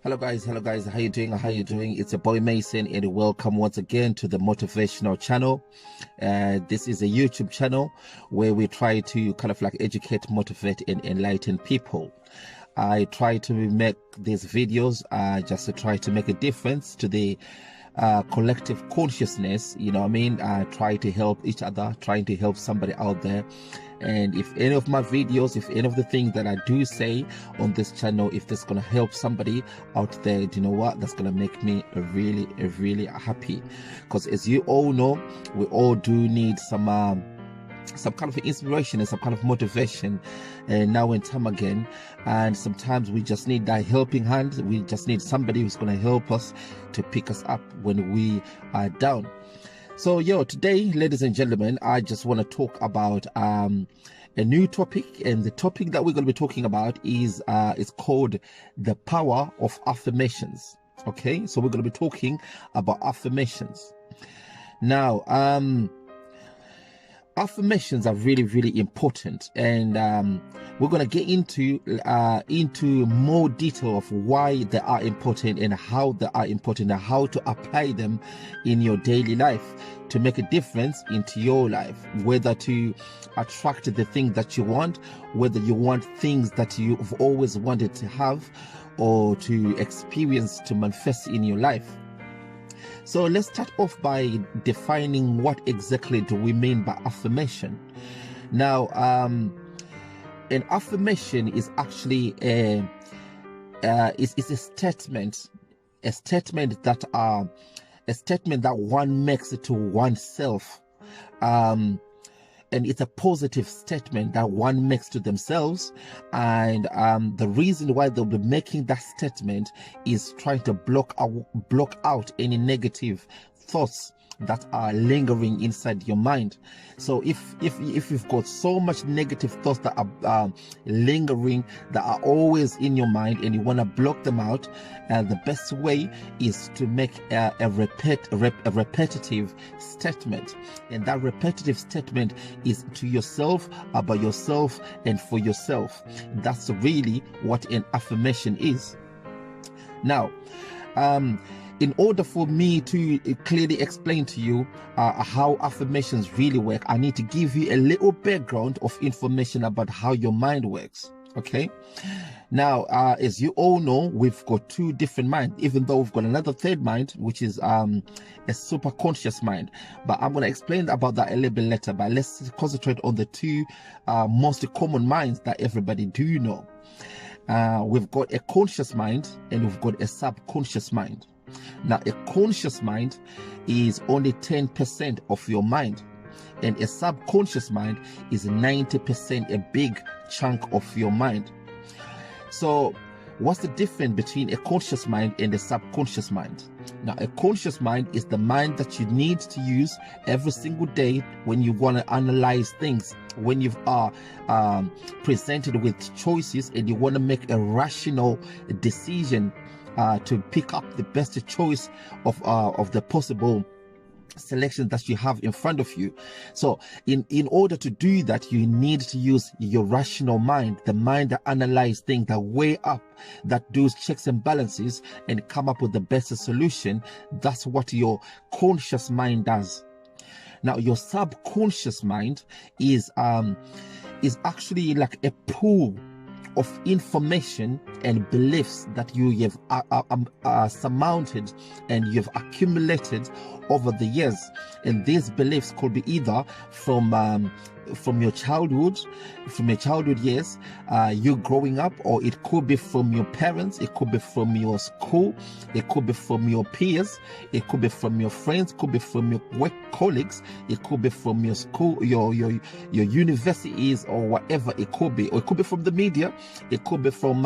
Hello guys, how you doing? It's your boy Mason, and welcome once again to the motivational channel. This is a YouTube channel where we try to kind of like educate, motivate, and enlighten people. I try to make these videos just to try to make a difference to the collective consciousness. You know what I mean? I try to help each other, trying to help somebody out there. And if any of my videos, if any of the things that I do say on this channel, if this gonna help somebody out there, do you know what? That's gonna make me really happy. Because as you all know, we all do need some kind of inspiration and some kind of motivation now and time again. And sometimes we just need that helping hand. We just need somebody who's gonna help us to pick us up when we are down. So today, ladies and gentlemen, I just want to talk about a new topic, and the topic that we're going to be talking about is called the power of affirmations. Okay, so we're going to be talking about affirmations. Now, affirmations are really important, and we're going to get into more detail of why they are important and how they are important and how to apply them in your daily life to make a difference into your life, whether to attract the thing that you want, whether you want things that you've always wanted to have or to experience, to manifest in your life. So let's start off by defining what exactly do we mean by affirmation. Now, an affirmation is actually a statement that one makes to oneself, and it's a positive statement that one makes to themselves. And the reason why they'll be making that statement is trying to block out any negative thoughts that are lingering inside your mind. So if you've got so much negative thoughts that are lingering, that are always in your mind, and you want to block them out, the best way is to make a repetitive statement. And that repetitive statement is to yourself, about yourself, and for yourself. That's really what an affirmation is. Now, in order for me to clearly explain to you how affirmations really work, I need to give you a little background of information about how your mind works. Okay, now as you all know, we've got two different minds, even though we've got another third mind, which is a super conscious mind. But I'm going to explain about that a little bit later. But let's concentrate on the two most common minds that everybody do know. We've got a conscious mind and we've got a subconscious mind. Now, a conscious mind is only 10% of your mind, and a subconscious mind is 90%, a big chunk of your mind. So what's the difference between a conscious mind and a subconscious mind? Now, a conscious mind is the mind that you need to use every single day when you want to analyze things, when you are presented with choices and you want to make a rational decision to pick up the best choice of the possible selection that you have in front of you. So in order to do that, you need to use your rational mind, the mind that analyzes things, that weigh up, that does checks and balances and come up with the best solution. That's what your conscious mind does. Now, your subconscious mind is actually like a pool of information and beliefs that you have surmounted and you've accumulated over the years. And these beliefs could be either from your childhood years, you growing up, or it could be from your parents, it could be from your school, it could be from your peers, it could be from your friends, it could be from your work colleagues, it could be from your school, your universities, or whatever it could be, or it could be from the media, it could be from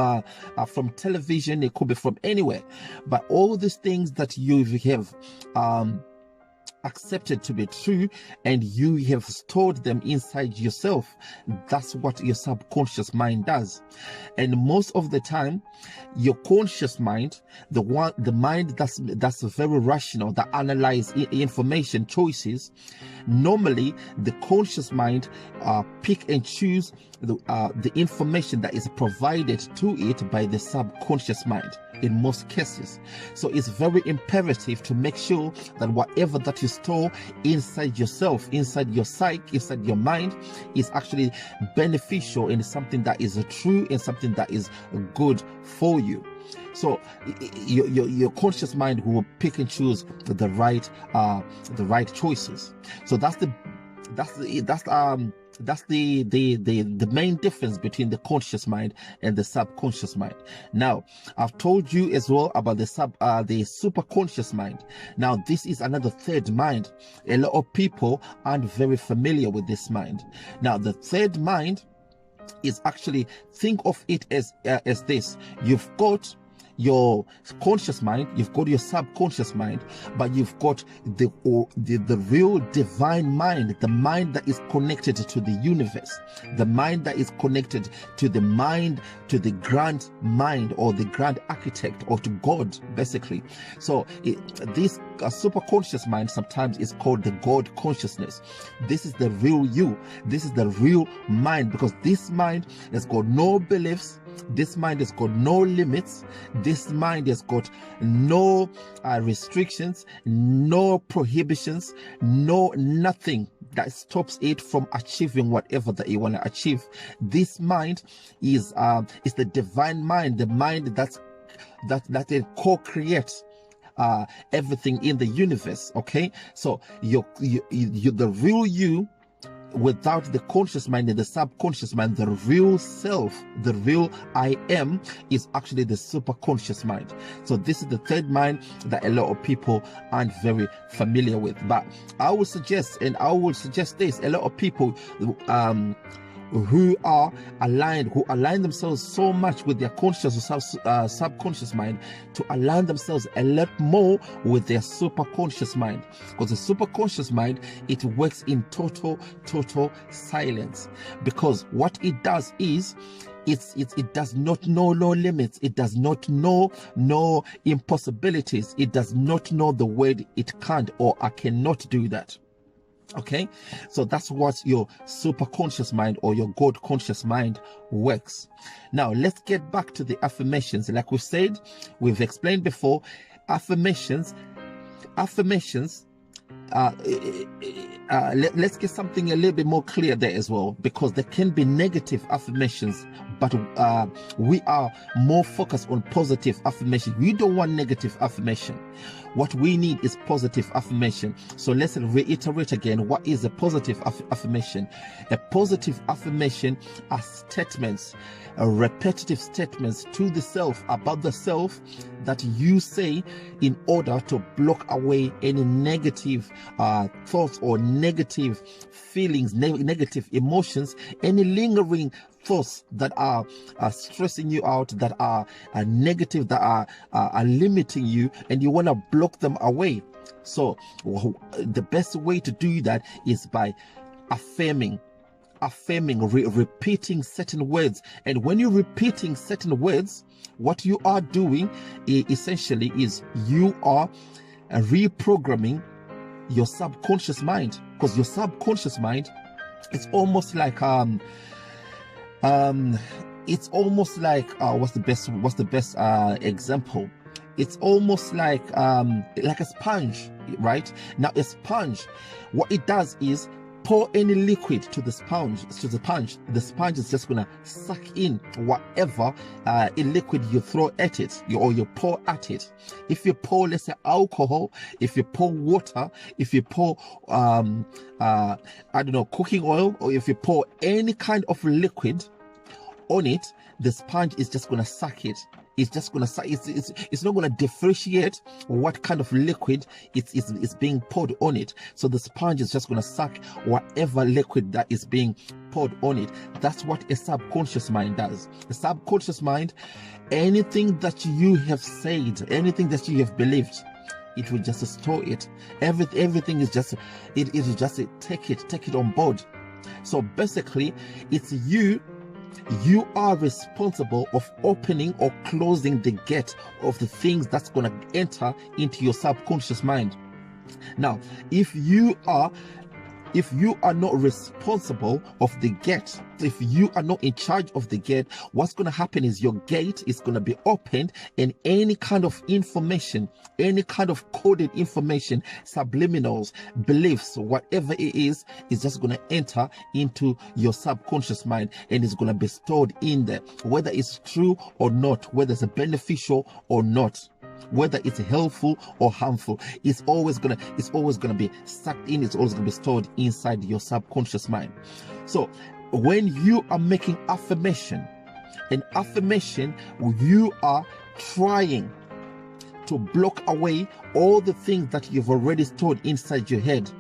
television, it could be from anywhere. But all these things that you have accepted to be true and you have stored them inside yourself. That's what your subconscious mind does. And most of the time, your conscious mind, the mind that's very rational, that analyze information choices, normally the conscious mind pick and choose the information that is provided to it by the subconscious mind in most cases. So it's very imperative to make sure that whatever that you store inside yourself, inside your psyche, inside your mind, is actually beneficial and something that is true and something that is good for you. So your conscious mind will pick and choose the right choices. So that's the main difference between the conscious mind and the subconscious mind. Now, I've told you as well about the superconscious mind. Now, this is another third mind. A lot of people aren't very familiar with this mind. Now, the third mind is actually, think of it as this. You've got your conscious mind, you've got your subconscious mind, but you've got the real divine mind, the mind that is connected to the universe, the mind that is connected to the mind, to the grand mind or the grand architect or to God, basically. So this superconscious mind sometimes is called the God consciousness. This is the real you. This is the real mind, because this mind has got no beliefs. This mind has got no limits. This mind has got no restrictions, no prohibitions, nothing that stops it from achieving whatever that you want to achieve. This mind is the divine mind, the mind that it co-creates everything in the universe. Okay, so you the real you, without the conscious mind and the subconscious mind, the real self, the real I am, is actually the superconscious mind. So this is the third mind that a lot of people aren't very familiar with. But I will suggest this: a lot of people who align themselves so much with their conscious or subconscious mind, to align themselves a lot more with their superconscious mind, because the superconscious mind, it works in total silence, because what it does is it does not know no limits. It does not know no impossibilities. It does not know the word it can't or I cannot do that. Okay, so that's what your superconscious mind or your God conscious mind works. Now let's get back to the affirmations. Like we said, we've explained before, affirmations. Let's get something a little bit more clear there as well, because there can be negative affirmations, but we are more focused on positive affirmation. We don't want negative affirmation. What we need is positive affirmation. So let's reiterate again, what is a positive affirmation? A positive affirmation are statements, repetitive statements to the self, about the self, that you say in order to block away any negative thoughts or negative feelings, negative emotions, any lingering thoughts that are stressing you out, that are negative, that are limiting you, and you want to block them away. So the best way to do that is by affirming, repeating certain words. And when you're repeating certain words, what you are doing essentially is you are reprogramming your subconscious mind, because your subconscious mind, it's almost like what's the best example? It's almost like a sponge, right? Now a sponge, what it does is pour any liquid to the sponge, the sponge is just gonna suck in whatever liquid you throw at it, or you pour at it. If you pour, let's say, alcohol, if you pour water, if you pour cooking oil, or if you pour any kind of liquid on it, the sponge is just gonna suck it. It's just gonna suck. It's not gonna differentiate what kind of liquid it's being poured on it. So the sponge is just gonna suck whatever liquid that is being poured on it. That's what a subconscious mind does. The subconscious mind, anything that you have said, anything that you have believed, it will just store it. Everything is just, it is just take it on board. So basically, it's you are responsible of opening or closing the gate of the things that's going to enter into your subconscious mind. Now, if you are not responsible of the gate, if you are not in charge of the gate, what's going to happen is your gate is going to be opened, and any kind of information, any kind of coded information, subliminals, beliefs, whatever it is just going to enter into your subconscious mind, and it's going to be stored in there, whether it's true or not, whether it's beneficial or not, whether it's helpful or harmful. It's always gonna be sucked in. It's always gonna be stored inside your subconscious mind. So when you are making affirmation, you are trying to block away all the things that you've already stored inside your head.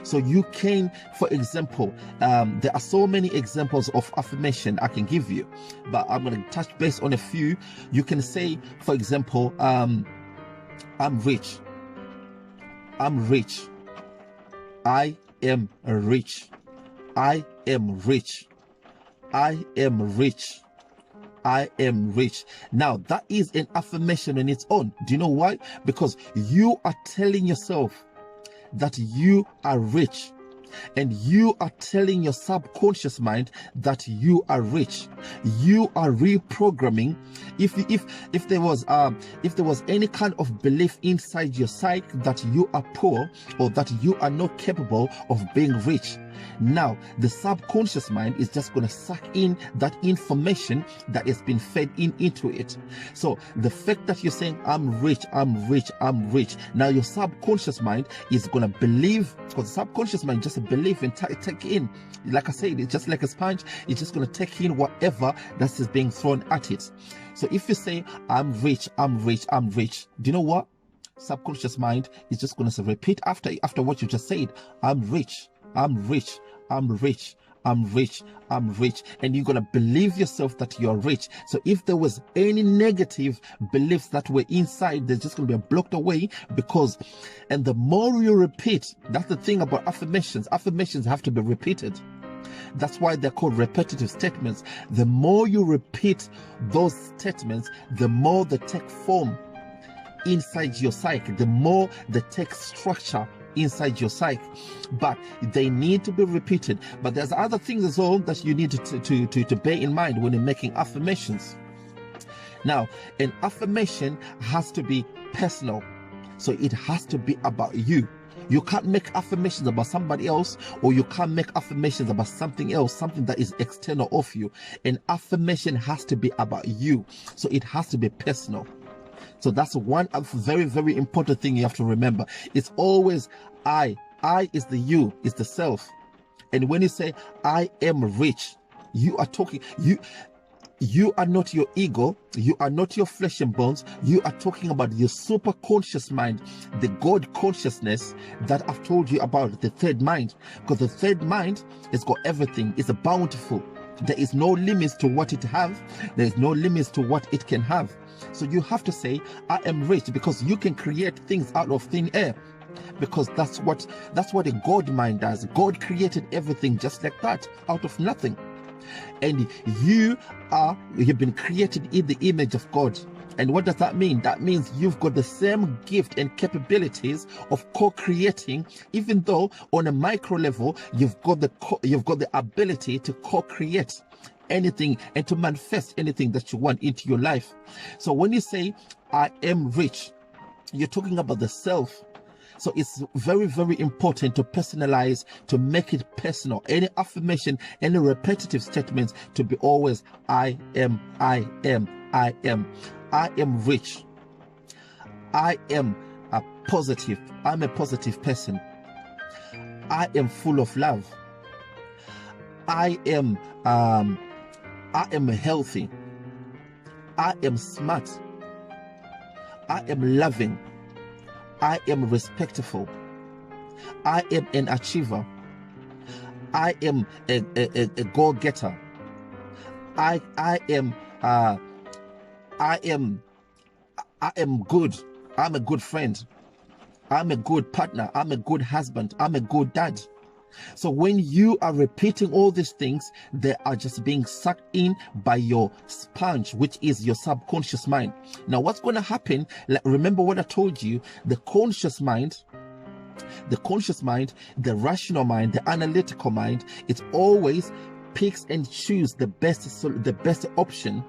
So you can, for example, there are so many examples of affirmation I can give you, but I'm going to touch base on a few. You can say, for example, I'm rich. I'm rich. I am rich. I am rich. I am rich. I am rich. Now, that is an affirmation on its own. Do you know why? Because you are telling yourself that you are rich, and you are telling your subconscious mind that you are rich. You are reprogramming. If there was any kind of belief inside your psyche that you are poor or that you are not capable of being rich, now the subconscious mind is just going to suck in that information that has been fed into it. So the fact that you're saying I'm rich, I'm rich, I'm rich, now your subconscious mind is going to believe, because the subconscious mind just believe and take in, like I said, it's just like a sponge. It's just going to take in whatever that is being thrown at it. So if you say I'm rich, I'm rich, I'm rich, do you know what? Subconscious mind is just going to repeat after what you just said. I'm rich, I'm rich, I'm rich, I'm rich, I'm rich, and you're going to believe yourself that you're rich. So if there was any negative beliefs that were inside, they're just going to be blocked away, and the more you repeat, that's the thing about affirmations. Affirmations have to be repeated. That's why they're called repetitive statements. The more you repeat those statements, the more they take form inside your psyche, the more they take structure inside your psyche. But they need to be repeated. But there's other things as well that you need to bear in mind when you're making affirmations. Now, an affirmation has to be personal, so it has to be about you. You can't make affirmations about somebody else, or you can't make affirmations about something else, something that is external of you. An affirmation has to be about you, so it has to be personal. So that's one very, very important thing you have to remember. It's always I. I is the you, is the self. And when you say I am rich, you are talking, you are not your ego, you are not your flesh and bones, you are talking about your super conscious mind, the God consciousness that I've told you about, the third mind. Because the third mind has got everything, it's a bountiful. There is no limits to what it have, there is no limits to what it can have. So you have to say I am rich, because you can create things out of thin air, because that's what a God mind does. God created everything just like that, out of nothing. And you've been created in the image of God. And what does that mean? That means you've got the same gift and capabilities of co-creating, even though on a micro level you've got the ability to co-create anything and to manifest anything that you want into your life. So when you say I am rich, you're talking about the self. So it's very, very important to personalize, to make it personal. Any affirmation, any repetitive statements to be always I am, I am, I am. I am rich. I am positive. I'm a positive person. I am full of love. I am healthy. I am smart. I am loving. I am respectful. I am an achiever. I am a go-getter. I am good. I'm a good friend. I'm a good partner, I'm a good husband, I'm a good dad. So when you are repeating all these things, they are just being sucked in by your sponge, which is your subconscious mind. Now what's going to happen, remember what I told you, the conscious mind, the rational mind, the analytical mind, it always picks and chooses the best option.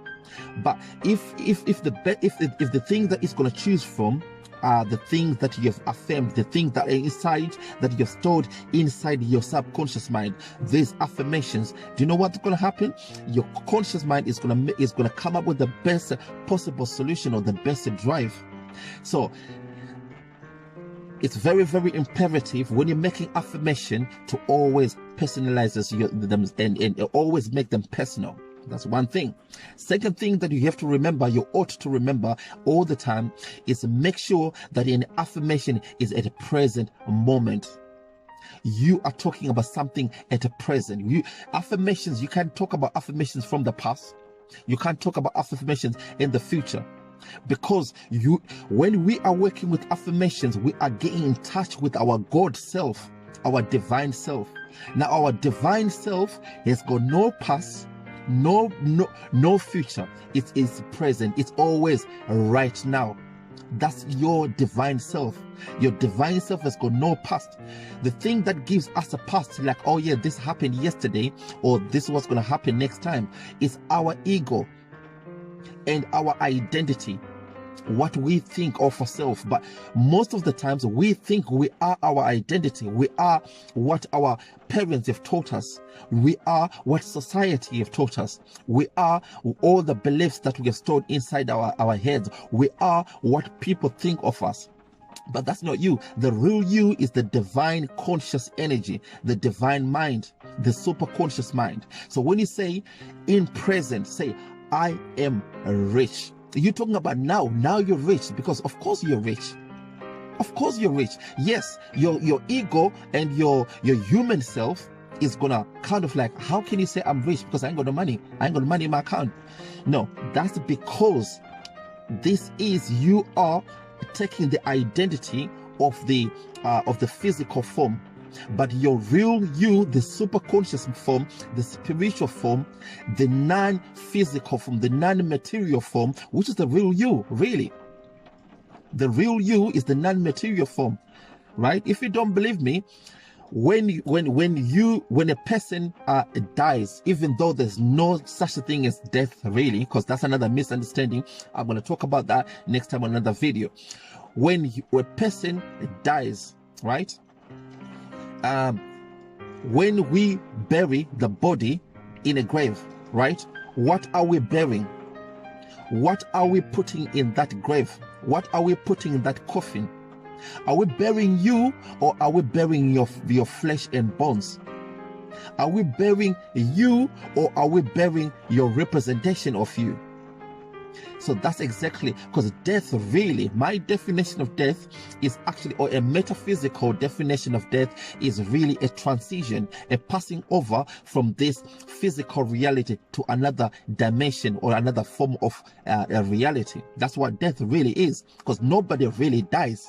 But if the thing that it's going to choose from are the things that you have affirmed, the things that are inside, that you've stored inside your subconscious mind, these affirmations, do you know what's going to happen? Your conscious mind is going to come up with the best possible solution or the best drive. So it's very, very imperative when you're making affirmation to always personalize them and always make them personal. That's one thing. Second thing that you have to remember, you ought to remember all the time, is make sure that an affirmation is at a present moment. You are talking about something at a present. Affirmations, you can't talk about affirmations from the past. You can't talk about affirmations in the future. Because when we are working with affirmations, we are getting in touch with our God self, our divine self. Now our divine self has got no past, no future. It is present. It's always right now. That's your divine self. Your divine self has got no past. The thing that gives us a past, like, oh yeah, this happened yesterday, or this was going to happen next time, is our ego and our identity, what we think of ourselves. But most of the times we think we are our identity. We are what our parents have taught us. We are what society have taught us. We are all the beliefs that we have stored inside our heads. We are what people think of us. But that's not you. The real you is the divine conscious energy, the divine mind, the super conscious mind. So when you say in present, say, I am rich. You're talking about now you're rich, because of course you're rich. Of course you're rich. Yes, your ego and your human self is gonna kind of like, how can you say I'm rich because I ain't got no money? I ain't got money in my account. No, that's because you are taking the identity of the physical form. But your real you, the super conscious form, the spiritual form, the non-physical form, the non-material form, which is the real you, really. The real you is the non-material form, right? If you don't believe me, when a person dies, even though there's no such a thing as death, really, because that's another misunderstanding. I'm going to talk about that next time on another video. When a person dies, right? When we bury the body in a grave, right? What are we burying? What are we putting in that grave? What are we putting in that coffin? Are we burying you, or are we burying your flesh and bones? Are we burying you, or are we burying your representation of you? So that's exactly, because death, really, my definition of death is actually, or a metaphysical definition of death is really a transition, a passing over from this physical reality to another dimension or another form of a reality. That's what death really is, because nobody really dies.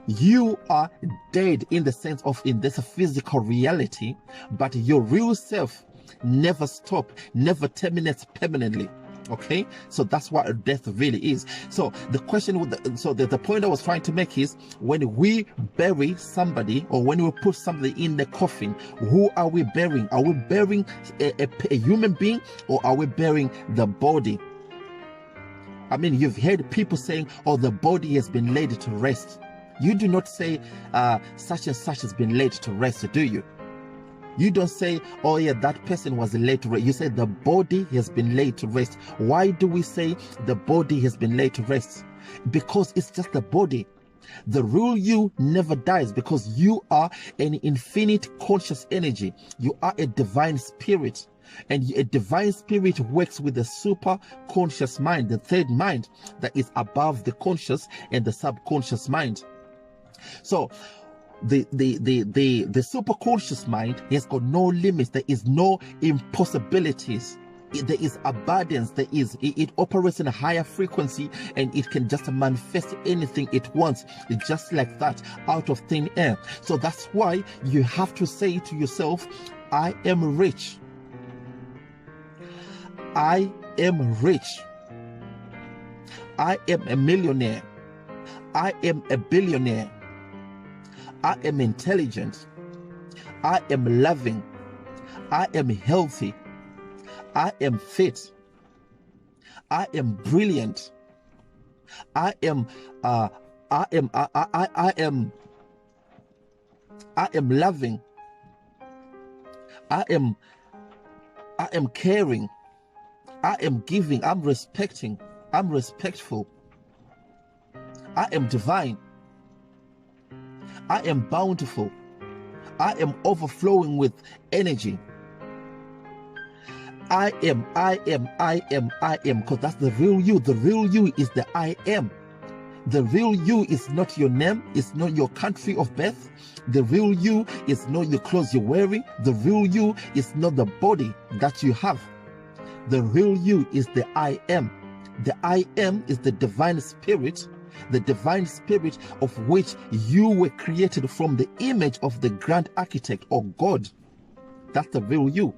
You are dead in the sense of in this physical reality, but your real self never stops, never terminates permanently. Okay, so that's what death really is. So the question the point I was trying to make is, when we bury somebody, or when we put somebody in the coffin, who are we burying? Are we burying a human being, or are we burying the body? I mean, you've heard people saying, oh, the body has been laid to rest. You do not say such and such has been laid to rest, do you? You don't say, oh yeah, that person was laid to rest. You say the body has been laid to rest. Why do we say the body has been laid to rest? Because it's just the body. The real you never dies, because you are an infinite conscious energy. You are a divine spirit. And a divine spirit works with the super conscious mind, the third mind that is above the conscious and the subconscious mind. So the superconscious mind has got no limits. There is no impossibilities. there is abundance, it operates in a higher frequency, and it can just manifest anything it wants, just like that, out of thin air. So that's why you have to say to yourself, I am rich. I am rich. I am a millionaire. I am a billionaire. I am intelligent. I am loving. I am healthy. I am fit. I am brilliant. I am loving. I am caring. I am giving. I'm respecting. I'm respectful. I am divine. I am bountiful. I am overflowing with energy. I am, because that's the real you. The real you is the I am. The real you is not your name, it's not your country of birth. The real you is not the clothes you're wearing. The real you is not the body that you have. The real you is the I am. The I am is the divine spirit of which you were created from the image of the grand architect or God. That's the real you.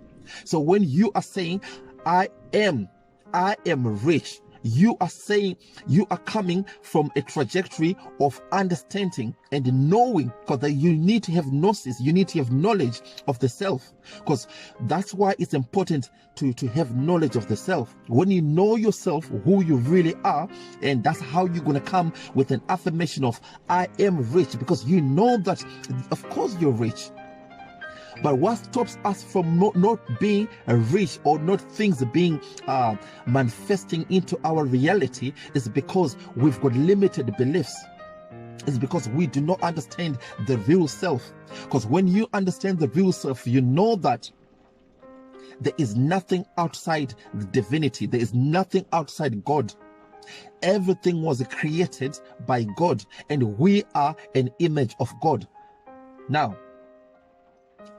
So when you are saying, I am rich, you are saying, you are coming from a trajectory of understanding and knowing, because you need to have gnosis, you need to have knowledge of the self, because that's why it's important to have knowledge of the self. When you know yourself, who you really are, and that's how you're going to come with an affirmation of I am rich, because you know that of course you're rich. But what stops us from not being rich, or not things being manifesting into our reality, is because we've got limited beliefs. It's because we do not understand the real self. Because when you understand the real self, you know that there is nothing outside the divinity. There is nothing outside God. Everything was created by God, and we are an image of God. Now,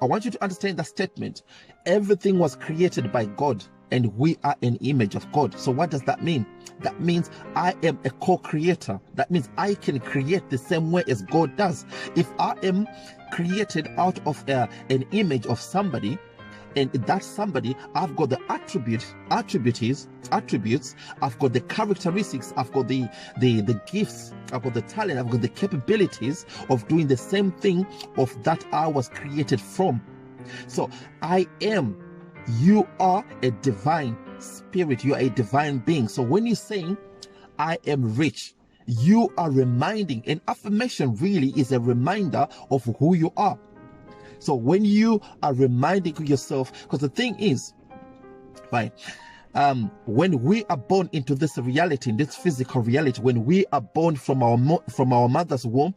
I want you to understand that statement. Everything was created by God, and we are an image of God. So what does that mean? That means I am a co-creator. That means I can create the same way as God does. If I am created out of an image of somebody, and that somebody, I've got the attributes, I've got the characteristics, I've got the gifts, I've got the talent, I've got the capabilities of doing the same thing of that I was created from. So I am, you are a divine spirit, you are a divine being. So when you're saying I am rich, you are reminding, an affirmation really is a reminder of who you are. So when you are reminding yourself, because the thing is, right, when we are born into this reality, in this physical reality, when we are born from our mother's womb,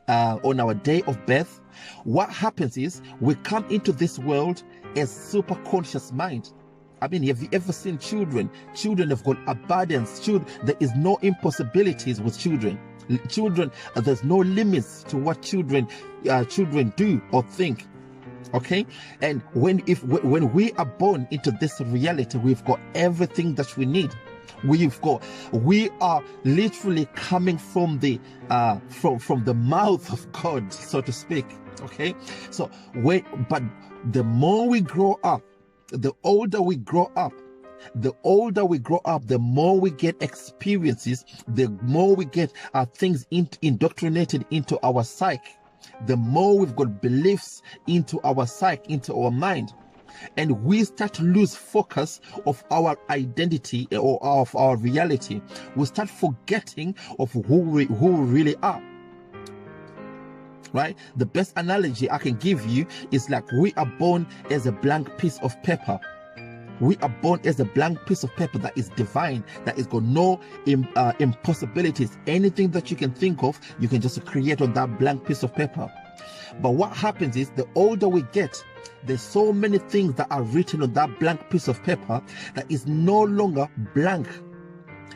on our day of birth, what happens is we come into this world as super conscious mind. I mean, have you ever seen children? Children have got abundance. There is no impossibilities with children. Children, there's no limits to what children do or think. Okay, and when we are born into this reality, we've got everything that we need. We are literally coming from the mouth of God, so to speak. Okay, so but the more we grow up, the older we grow up, the more we get experiences, the more we get things indoctrinated into our psyche, the more we've got beliefs into our psyche, into our mind, and we start to lose focus of our identity or of our reality. We start forgetting of who we really are. Right? The best analogy I can give you is like we are born as a blank piece of paper. We are born as a blank piece of paper that is divine, that has got no impossibilities. Anything that you can think of, you can just create on that blank piece of paper. But what happens is, the older we get, there's so many things that are written on that blank piece of paper that is no longer blank.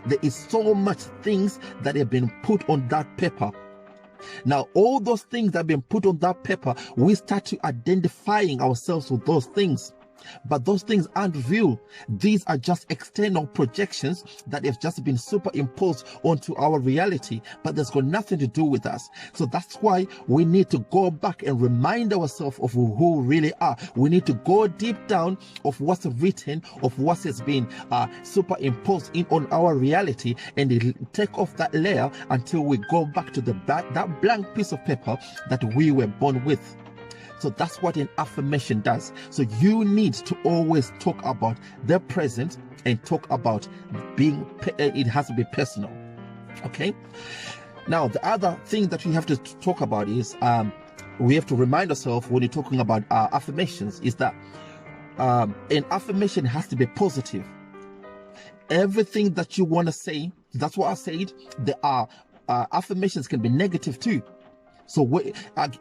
There is so much things that have been put on that paper. Now, all those things that have been put on that paper, we start to identifying ourselves with those things. But those things aren't real. These are just external projections that have just been superimposed onto our reality, but there's got nothing to do with us. So that's why we need to go back and remind ourselves of who we really are. We need to go deep down of what's written, of what has been superimposed in on our reality, and take off that layer until we go back to that blank piece of paper that we were born with. So that's what an affirmation does. So you need to always talk about the present and talk about being, it has to be personal. Okay. Now, the other thing that we have to talk about is, we have to remind ourselves when you're talking about affirmations is that an affirmation has to be positive. Everything that you want to say, that's what I said, there are affirmations can be negative too. So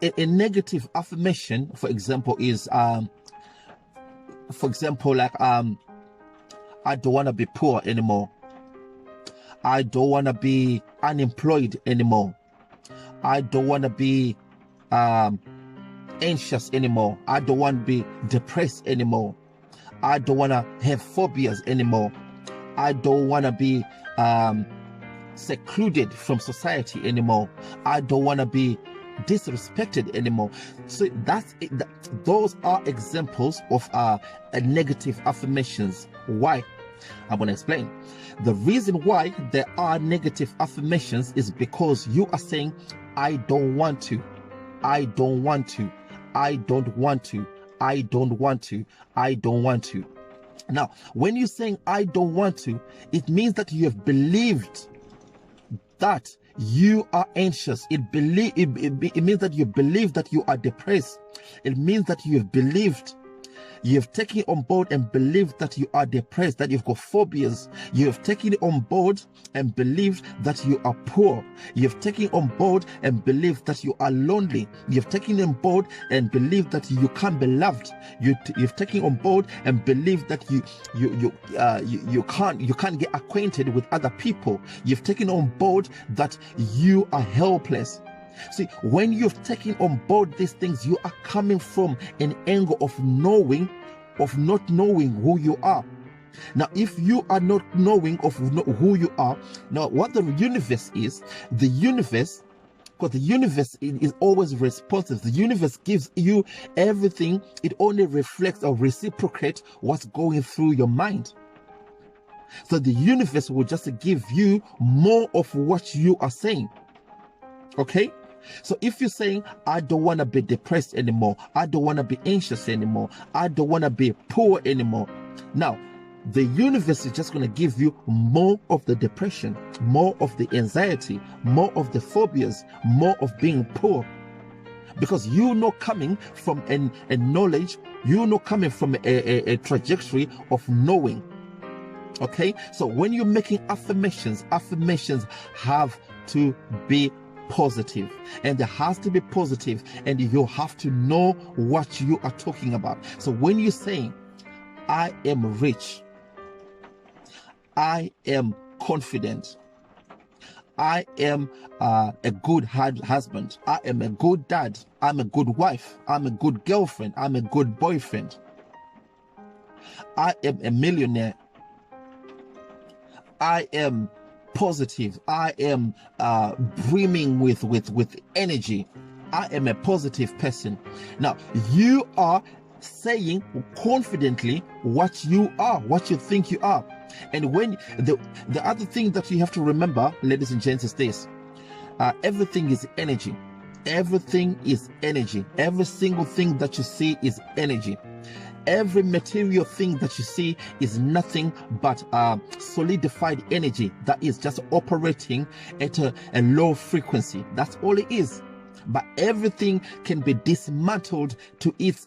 a negative affirmation, for example, is, like, I don't want to be poor anymore. I don't want to be unemployed anymore. I don't want to be anxious anymore. I don't want to be depressed anymore. I don't want to have phobias anymore. I don't want to be secluded from society anymore. I don't want to be disrespected anymore. So that's it. Those are examples of negative affirmations. Why? I'm going to explain. The reason why there are negative affirmations is because you are saying, I don't want to, I don't want to, I don't want to, I don't want to, I don't want to. Now, when you're saying I don't want to, it means that you have believed that you are anxious. It means that you believe that you are depressed. It means that you have believed, you have taken it on board and believed that you are depressed, that you've got phobias. You have taken it on board and believed that you are poor. You have taken it on board and believed that you are lonely. You have taken it on board and believed that you can't be loved. You've taken it on board and believed that you can't get acquainted with other people. You've taken on board that you are helpless. See, when you've taken on board these things, you are coming from an angle of not knowing who you are. Now, if you are not knowing of who you are, now what the universe is, because the universe is always responsive. The universe gives you everything. It only reflects or reciprocates what's going through your mind. So the universe will just give you more of what you are saying. Okay? So if you're saying, I don't want to be depressed anymore, I don't want to be anxious anymore, I don't want to be poor anymore. Now, the universe is just going to give you more of the depression, more of the anxiety, more of the phobias, more of being poor. Because you're not coming from a knowledge, you're not coming from a trajectory of knowing. Okay? So when you're making affirmations have to be positive, and there has to be positive, and you have to know what you are talking about. So when you're saying, I am rich, I am confident, I am a good husband, I am a good dad, I'm a good wife, I'm a good girlfriend, I'm a good boyfriend, I am a millionaire, I am positive, I am brimming with energy, I am a positive person. Now you are saying confidently what you are, what you think you are. And when the other thing that you have to remember, ladies and gents, is this: everything is energy. Everything is energy. Every single thing that you see is energy. Every material thing that you see is nothing but solidified energy that is just operating at a low frequency. That's all it is. But everything can be dismantled to its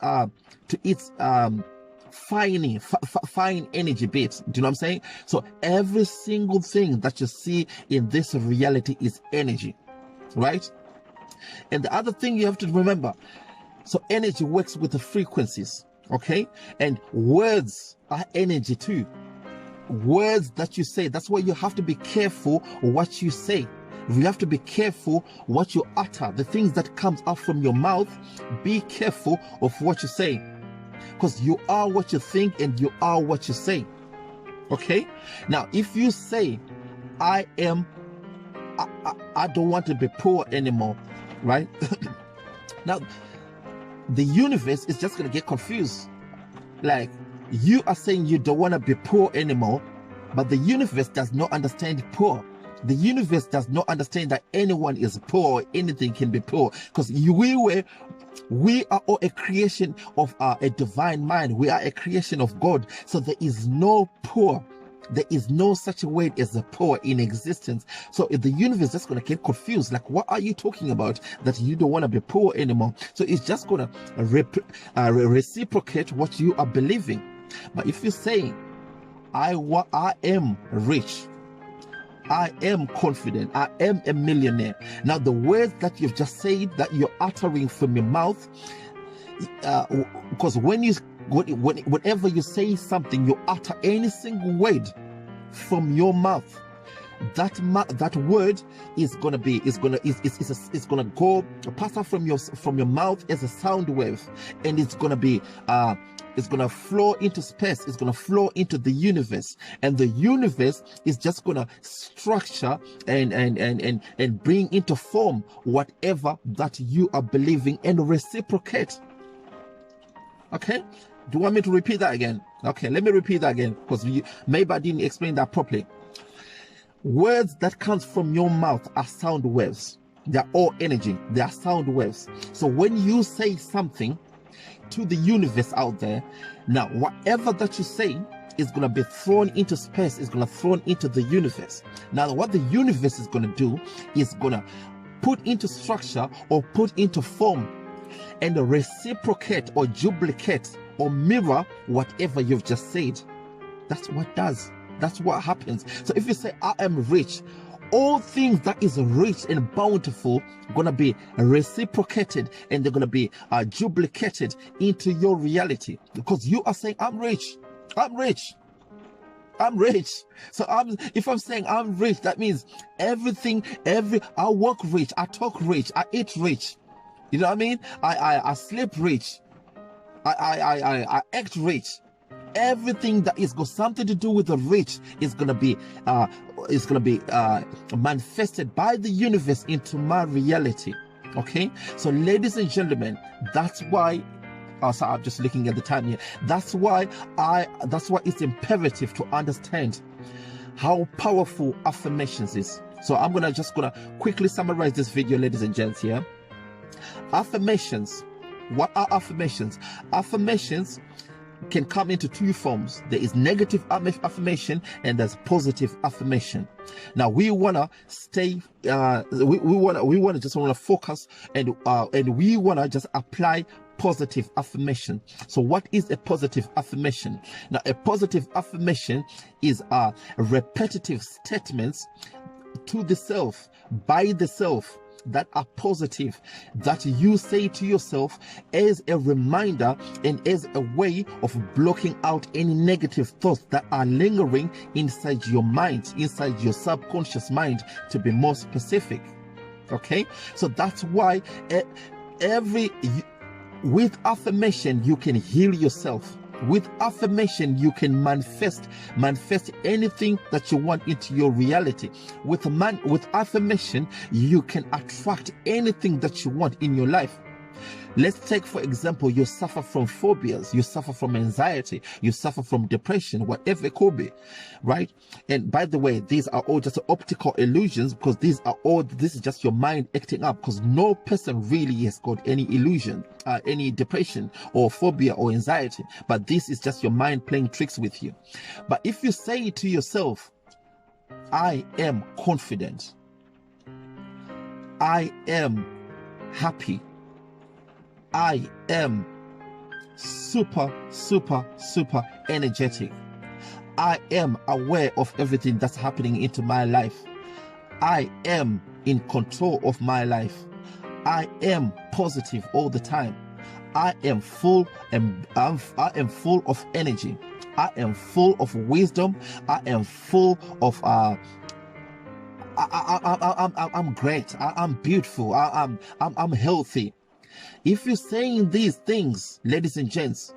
fine energy bits. Do you know what I'm saying? So every single thing that you see in this reality is energy, right? And the other thing you have to remember, so energy works with the frequencies. Okay, and words are energy too. Words that you say, that's why you have to be careful what you say. You have to be careful what you utter, the things that comes out from your mouth. Be careful of what you say. because you are what you think and you are what you say. Okay, now if you say I don't want to be poor anymore, right? Now the universe is just going to get confused. Like, you are saying you don't want to be poor anymore, but the universe does not understand poor. The universe does not understand that anyone is poor or anything can be poor, because we are all a creation of a divine mind. We are a creation of God. So there is no poor. There is no such a word as a poor in existence. So if the universe is just going to get confused, like, what are you talking about that you don't want to be poor anymore? So it's just going to reciprocate what you are believing. But if you say, I am rich, I am confident, I am a millionaire. Now the words that you've just said, that you're uttering from your mouth, because whenever you say something, you utter any single word from your mouth, that word is gonna go pass out from your mouth as a sound wave, and it's gonna flow into space. It's gonna flow into the universe, and the universe is just gonna structure and bring into form whatever that you are believing and reciprocate. Okay, do you want me to repeat that again? Okay, let me repeat that again, because maybe I didn't explain that properly. Words that comes from your mouth are sound waves. They're all energy. They are sound waves. So when you say something to the universe out there, now whatever that you say is going to be thrown into space, is going to thrown into the universe. Now what the universe is going to do is going to put into structure or put into form and reciprocate or duplicate or mirror whatever you've just said. That's what it does. That's what happens. So if you say I am rich, all things that is rich and bountiful gonna be reciprocated, and they're gonna be duplicated into your reality, because you are saying I'm rich, I'm rich, I'm rich. So if I'm saying I'm rich, that means I work rich, I talk rich, I eat rich. You know what I mean? I sleep rich, I act rich. Everything that is got something to do with the rich is gonna be manifested by the universe into my reality. Okay, so ladies and gentlemen, that's why so I'm just looking at the time here. That's why it's imperative to understand how powerful affirmations is. So I'm gonna quickly summarize this video, ladies and gents. Here, affirmations. What are affirmations? Affirmations can come into two forms. There is negative affirmation and there's positive affirmation. Now we wanna stay we wanna focus and we wanna just apply positive affirmation. So what is a positive affirmation? Now a positive affirmation is repetitive statements to the self, by the self, that are positive, that you say to yourself as a reminder and as a way of blocking out any negative thoughts that are lingering inside your mind, inside your subconscious mind, to be more specific. Okay, so that's why with affirmation you can heal yourself. With affirmation you can manifest anything that you want into your reality. With affirmation you can attract anything that you want in your life. Let's take, for example, you suffer from phobias, you suffer from anxiety, you suffer from depression, whatever it could be, right? And by the way, these are all just optical illusions, because this is just your mind acting up, because no person really has got any illusion, any depression or phobia or anxiety, but this is just your mind playing tricks with you. But if you say to yourself, I am confident, I am happy, I am super energetic, I am aware of everything that's happening into my life, I am in control of my life, I am positive all the time, I am full of energy, I am full of wisdom, I am full of I'm great, I'm beautiful, I'm healthy. If you're saying these things, ladies and gents,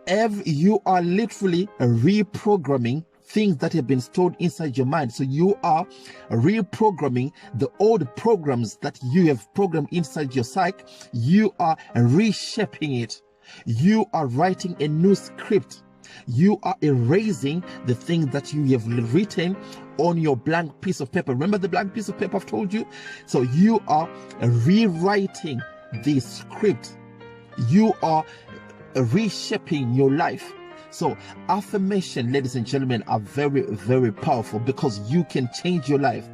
You are literally reprogramming things that have been stored inside your mind. So you are reprogramming the old programs that you have programmed inside your psyche. You are reshaping it. You are writing a new script. You are erasing the things that you have written on your blank piece of paper. Remember the blank piece of paper I've told you? So you are rewriting the script. You are reshaping your life. So affirmation, ladies and gentlemen, are very, very powerful because you can change your life.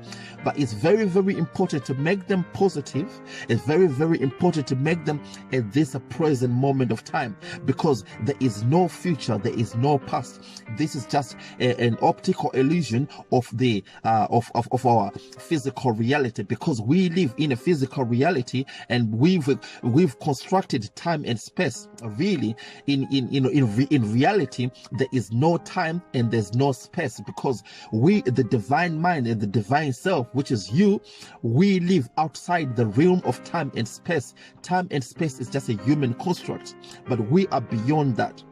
But it's very, very important to make them positive. It's very, very important to make them at this present moment of time, because there is no future, there is no past. This is just an optical illusion of the of our physical reality, because we live in a physical reality, and we've constructed time and space. Really, in reality, there is no time and there's no space, because the divine mind and the divine self, which is you, we live outside the realm of time and space. Time and space is just a human construct, but we are beyond that.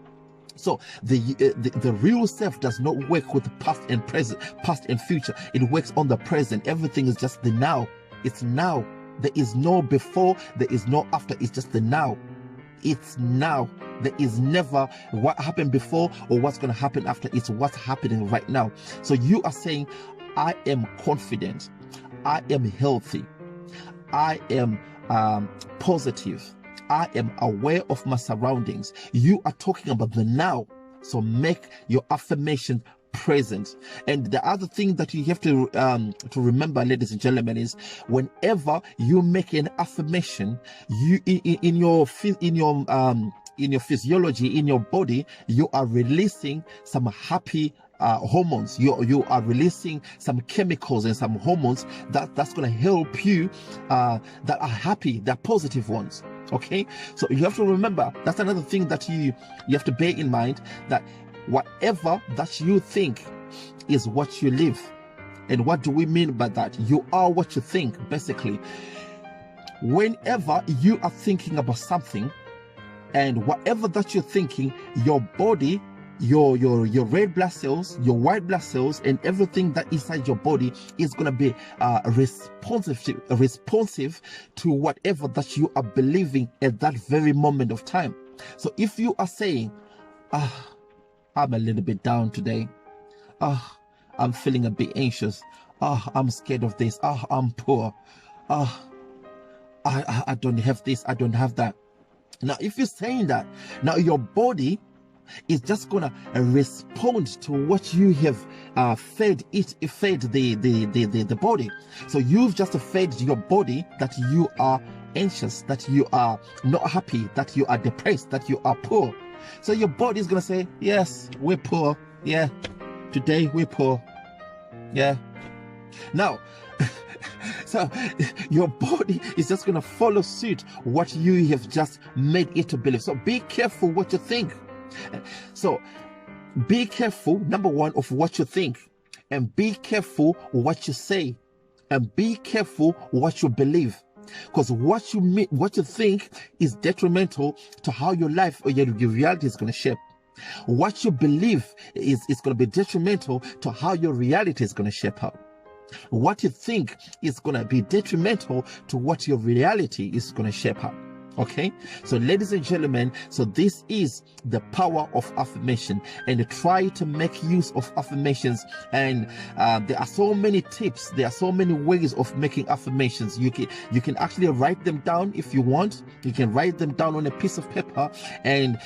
So the real self does not work with the past and present, past and future. It works on the present. Everything is just the now. It's now. There is no before, there is no after. It's just the now. It's now. There is never what happened before or what's going to happen after. It's what's happening right now. So you are saying, I am confident, I am healthy, I am positive, I am aware of my surroundings. You are talking about the now. So make your affirmation present. And the other thing that you have to remember, ladies and gentlemen, is whenever you make an affirmation, you in your physiology, in your body, you are releasing some happy hormones. You are releasing some chemicals and some hormones that's going to help you, that are happy, they're positive ones. Okay, so you have to remember, that's another thing that you have to bear in mind, that whatever that you think is what you live. And what do we mean by that? You are what you think, basically. Whenever you are thinking about something, and whatever that you're thinking, your body, your red blood cells, your white blood cells, and everything that inside your body is going to be responsive to whatever that you are believing at that very moment of time. So if you are saying, I'm a little bit down today, I'm feeling a bit anxious, I'm scared of this, I'm poor, I don't have this, I don't have that. Now if you're saying that, now your body is just gonna respond to what you have fed the body. So you've just fed your body that you are anxious, that you are not happy, that you are depressed, that you are poor. So your body is gonna say, yes, we're poor. Yeah, today we're poor. Yeah. Now, so your body is just gonna follow suit what you have just made it to believe. So be careful what you think. So be careful, number one, of what you think, and be careful what you say, and be careful what you believe, because what you think is detrimental to how your life or your reality is going to shape. What you believe is going to be detrimental to how your reality is going to shape up. What you think is going to be detrimental to what your reality is going to shape up. Okay, so ladies and gentlemen, so this is the power of affirmation, and try to make use of affirmations. And there are so many tips, there are so many ways of making affirmations. You can actually write them down if you want. You can write them down on a piece of paper and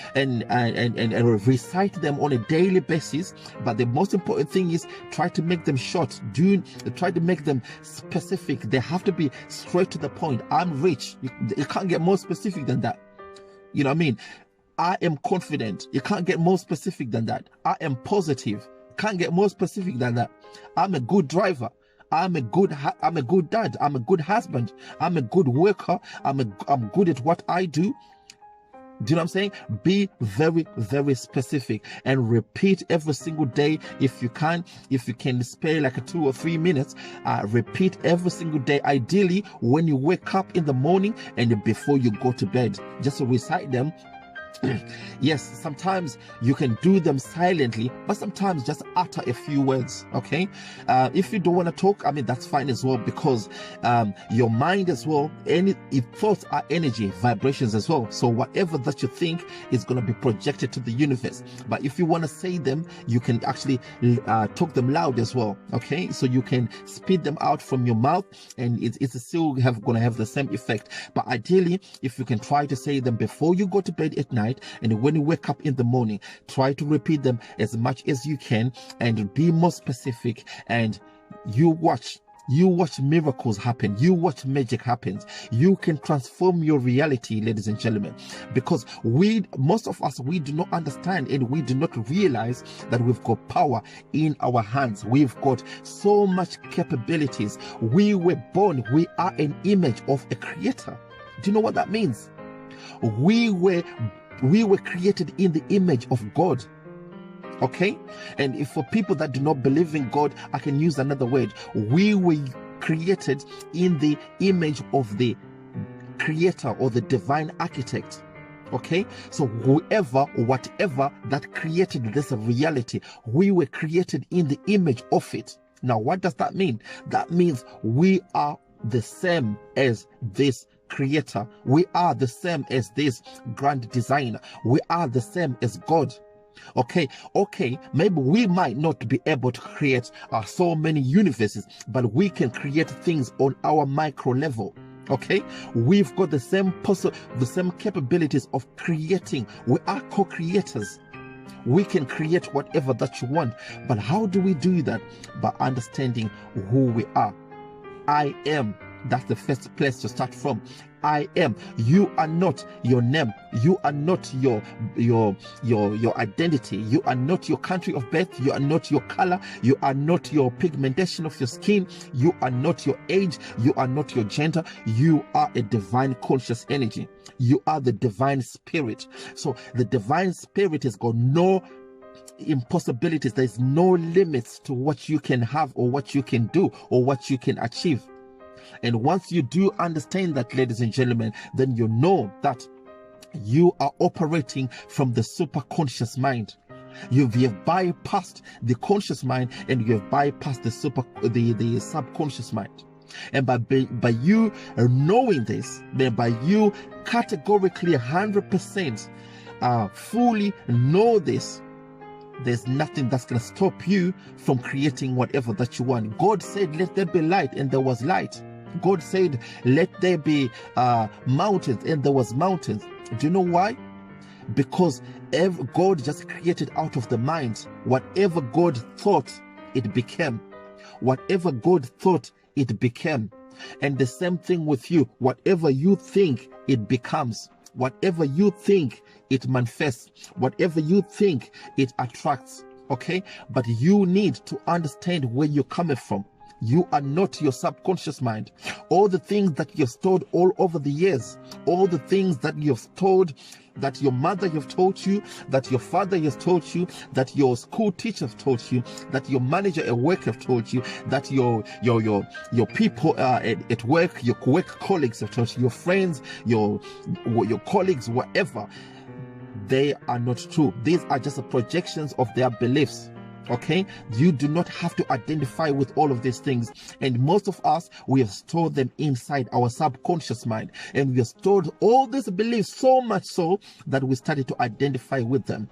recite them on a daily basis. But the most important thing is try to make them short. Try to make them specific. They have to be straight to the point. I'm rich. You can't get more specific than that. You know what I mean? I am confident. You can't get more specific than that. I am positive. Can't get more specific than that. I'm a good driver. I'm a good dad. I'm a good husband. I'm a good worker. I'm good at what I do. Do you know what I'm saying? Be very, very specific, and repeat every single day if you can. If you can spare like 2 or 3 minutes, repeat every single day. Ideally, when you wake up in the morning and before you go to bed, just recite them Yes, sometimes you can do them silently, but sometimes just utter a few words. Okay, if you don't want to talk, I mean, that's fine as well, because your mind as well, thoughts are energy, vibrations as well. So whatever that you think is going to be projected to the universe. But if you want to say them, you can actually talk them loud as well. Okay, so you can spit them out from your mouth, and it's still going to have the same effect. But ideally, if you can try to say them before you go to bed at night, and when you wake up in the morning, try to repeat them as much as you can, and be more specific, and you watch miracles happen. You watch magic happens. You can transform your reality, ladies and gentlemen, because most of us, we do not understand, and we do not realize that we've got power in our hands. We've got so much capabilities. We were born, we are an image of a creator. Do you know what that means? We were created in the image of God. Okay, and if for people that do not believe in God, I can use another word. We were created in the image of the creator, or the divine architect. Okay, so whatever that created this reality, we were created in the image of it. Now, what does that mean? That means we are the same as this creator. We are the same as this grand designer. We are the same as God. Okay, maybe we might not be able to create so many universes, but we can create things on our micro level. Okay, we've got the same capabilities of creating. We are co-creators. We can create whatever that you want. But how do we do that? By understanding who we are. I am. That's the first place to start from. I am. You are not your name. You are not your identity. You are not your country of birth. You are not your color. You are not your pigmentation of your skin. You are not your age. You are not your gender. You are a divine conscious energy. You are the divine spirit. So the divine spirit has got no impossibilities. There's no limits to what you can have, or what you can do, or what you can achieve. And once you do understand that, ladies and gentlemen, then you know that you are operating from the superconscious mind. You have bypassed the conscious mind, and you have bypassed the subconscious mind. And by you knowing this, then by you categorically 100% fully know this, there's nothing that's going to stop you from creating whatever that you want. God said, let there be light, and there was light. God said, let there be mountains, and there was mountains. Do you know why? Because God just created out of the mind. Whatever God thought, it became. Whatever God thought, it became. And the same thing with you. Whatever you think, it becomes. Whatever you think, it manifests. Whatever you think, it attracts. Okay? But you need to understand where you're coming from. You are not your subconscious mind. All the things that you've stored all over the years, all the things that you've stored, that your mother have taught you, that your father has taught you, that your school teachers taught you, that your manager at work have taught you, that your people at work, your work colleagues have taught you, your friends, your colleagues, whatever, they are not true. These are just projections of their beliefs. Okay, you do not have to identify with all of these things, and most of us, we have stored them inside our subconscious mind, and we have stored all these beliefs so much so that we started to identify with them.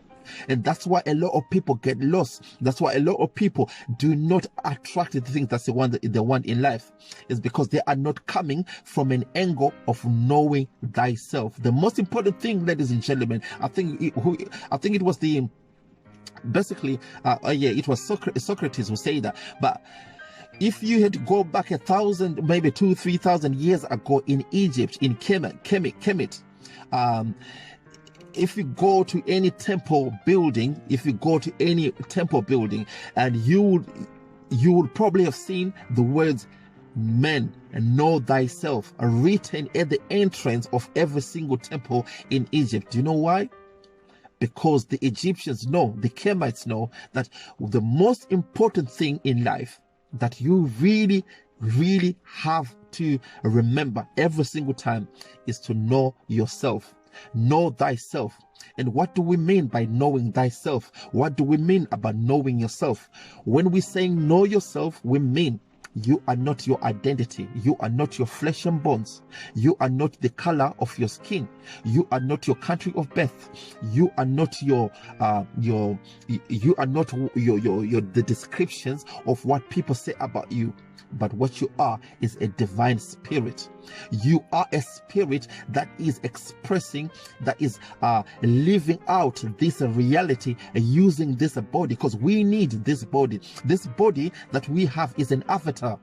And that's why a lot of people get lost. That's why a lot of people do not attract the things that's the one that they want in life. Is because they are not coming from an angle of knowing thyself. The most important thing, ladies and gentlemen, I think it was the it was Socrates who said that. But if you had to go back 1,000, maybe 2,000-3,000 years ago in Egypt, in Kemet, if you go to any temple building, and you would probably have seen the words "men and know thyself" written at the entrance of every single temple in Egypt. Do you know why? Because the Egyptians know, the Kemites know, that the most important thing in life that you really, really have to remember every single time is to know yourself. Know thyself. And what do we mean by knowing thyself? What do we mean about knowing yourself? When we say know yourself, we mean you are not your identity. You are not your flesh and bones. You are not the color of your skin. You are not your country of birth. You are not the descriptions of what people say about you. But what you are is a divine spirit. You are a spirit that is expressing, that is living out this reality using this body, because we need this body. This body that we have is an avatar.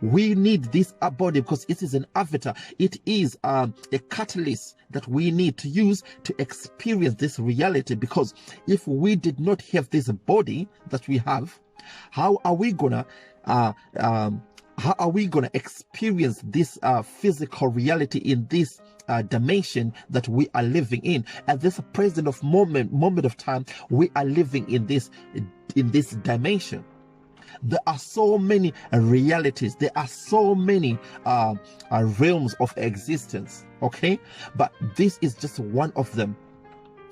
We need this body because it is an avatar. It is a catalyst that we need to use to experience this reality, because if we did not have this body that we have, how are we gonna experience this physical reality in this dimension that we are living in? At this present of moment of time, we are living in this dimension. There are so many realities. There are so many realms of existence. Okay, but this is just one of them.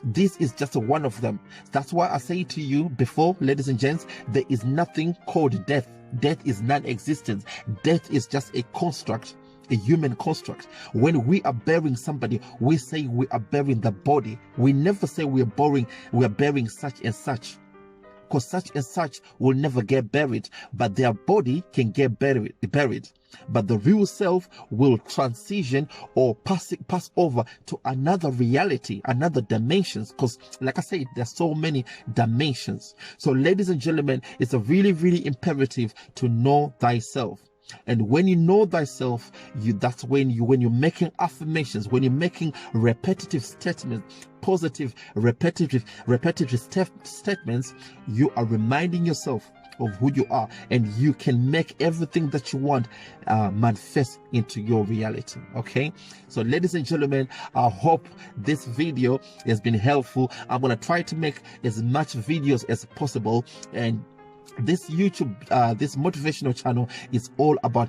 This is just one of them. That's why I say to you before, ladies and gents, there is nothing called death. Death is non-existence. Death is just a construct, a human construct. When we are burying somebody, we say we are burying the body. We never say we are burying such and such, because such and such will never get buried, but their body can get buried. But the real self will transition or pass over to another reality, another dimensions, because like I said, there's so many dimensions. So ladies and gentlemen, it's a really, really imperative to know thyself. And when you know thyself, that's when you're making affirmations, when you're making repetitive statements, positive repetitive statements, you are reminding yourself of who you are, and you can make everything that you want manifest into your reality. Okay, so ladies and gentlemen, I hope this video has been helpful. I'm going to try to make as much videos as possible, and this YouTube, this motivational channel is all about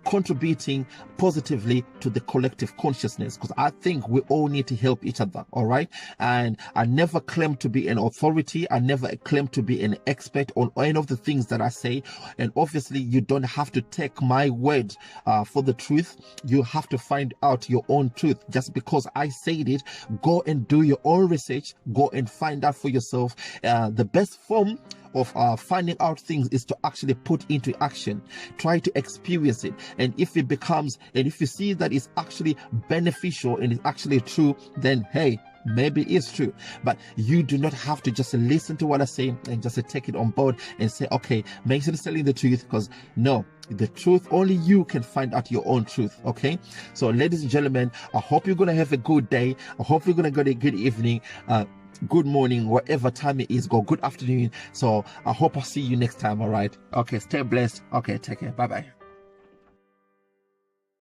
contributing positively to the collective consciousness, because I think we all need to help each other. All right, and I never claim to be an authority. I never claim to be an expert on any of the things that I say, and obviously you don't have to take my word for the truth. You have to find out your own truth. Just because I said it, go and do your own research. Go and find out for yourself. The best form of finding out things is to actually put into action. Try to experience it, and if it becomes, and if you see that it's actually beneficial and it's actually true, then hey, maybe it's true. But you do not have to just listen to what I say and just take it on board and say, okay, make sure to telling the truth, because no, the truth, only you can find out your own truth. Okay, so ladies and gentlemen, I hope you're gonna have a good day. I hope you're gonna get a good evening, good morning, whatever time it is, go good afternoon. So I hope I'll see you next time. All right, okay, stay blessed. Okay, take care, bye bye.